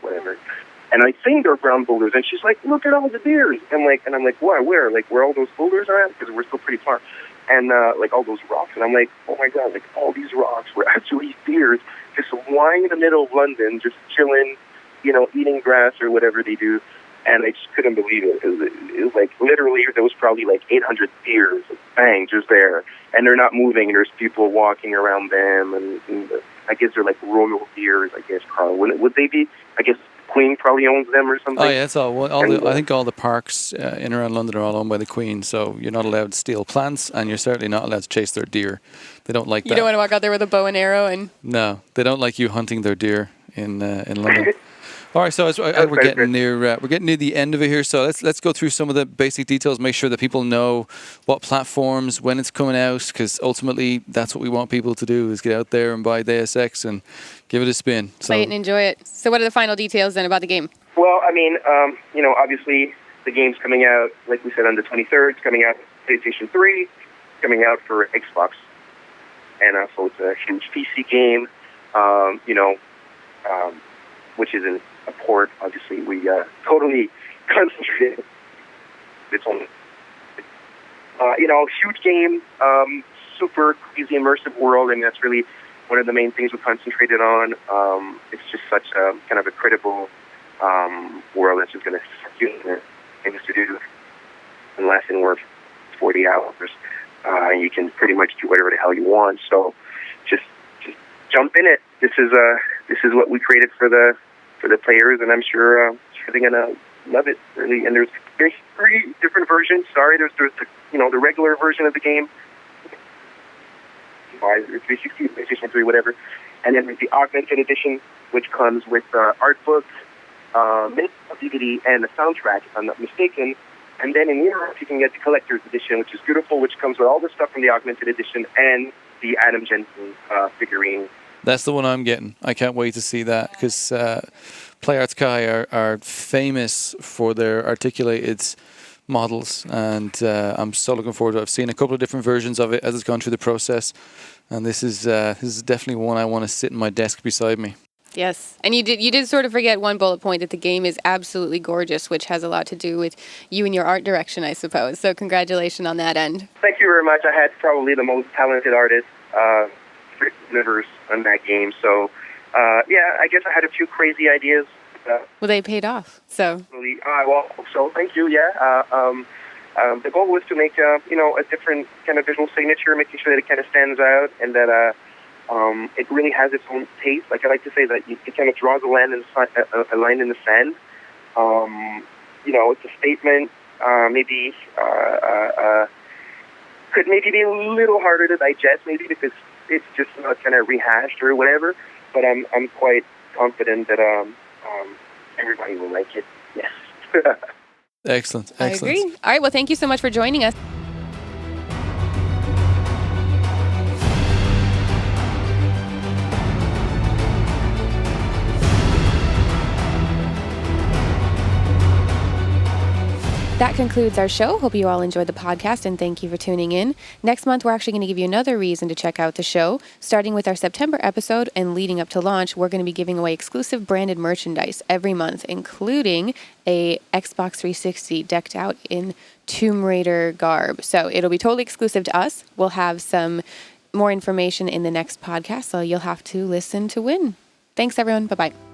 whatever. And I think they're brown boulders, and she's like, look at all the deers. And I'm like, what, where? Like, where all those boulders are at? Because we're still pretty far. And, like, all those rocks. And I'm like, oh, my God, like, all these rocks were actually deers just lying in the middle of London, just chilling, eating grass or whatever they do. And I just couldn't believe it. It was like, literally, there was probably like 800 deers, bang, just there. And they're not moving, and there's people walking around them. And I guess they're like royal deers, I guess, Carl. Would they be? I guess Queen probably owns them or something. Oh yeah, it's all. I think all the parks in and around London are all owned by the Queen. So you're not allowed to steal plants, and you're certainly not allowed to chase their deer. They don't like that. You don't want to walk out there with a bow and arrow and. No, they don't like you hunting their deer in London. All right, so we're getting near the end of it here. So let's go through some of the basic details. Make sure that people know what platforms, when it's coming out, because ultimately that's what we want people to do: is get out there and buy Deus Ex and give it a spin. Play it and enjoy it. So, what are the final details then about the game? Well, I mean, obviously the game's coming out, like we said, on the 23rd. It's coming out for PlayStation 3. It's coming out for Xbox, and so it's a huge PC game. Which is a port. Obviously, we totally concentrated. It's on, huge game, super crazy immersive world, and that's really one of the main things we concentrated on. It's just such a kind of a credible world that's just going to suck you in things to do in less than work 40 hours. You can pretty much do whatever the hell you want. So just jump in it. This is what we created for the players, and I'm sure they're gonna love it really. And there's 3 different versions. Sorry, there's the regular version of the game, 360, PlayStation 3, whatever, and then there's the augmented edition, which comes with art books, DVD, and the soundtrack, if I'm not mistaken. And then in Europe, you can get the collector's edition, which is beautiful, which comes with all the stuff from the augmented edition and the Adam Jensen figurine. That's the one I'm getting. I can't wait to see that, because Play Arts Kai are famous for their articulated models, and I'm so looking forward to it. I've seen a couple of different versions of it as it's gone through the process, and this is definitely one I want to sit in my desk beside me. Yes, and you did sort of forget one bullet point, that the game is absolutely gorgeous, which has a lot to do with you and your art direction, I suppose. So congratulations on that end. Thank you very much. I had probably the most talented artist universe on that game. So, I guess I had a few crazy ideas. Well, they paid off. So. So thank you. Yeah. The goal was to make a different kind of visual signature, making sure that it kind of stands out, and that it really has its own taste. Like I like to say that it kind of draws a line in the sand. It's a statement. Maybe could maybe be a little harder to digest, maybe because it's just not kind of rehashed or whatever. But I'm quite confident that everybody will like it. Yes. Excellent. I agree. All right. Well, thank you so much for joining us. That concludes our show. Hope you all enjoyed the podcast, and thank you for tuning in. Next month, we're actually going to give you another reason to check out the show. Starting with our September episode and leading up to launch, we're going to be giving away exclusive branded merchandise every month, including a Xbox 360 decked out in Tomb Raider garb. So it'll be totally exclusive to us. We'll have some more information in the next podcast, so you'll have to listen to win. Thanks, everyone. Bye-bye.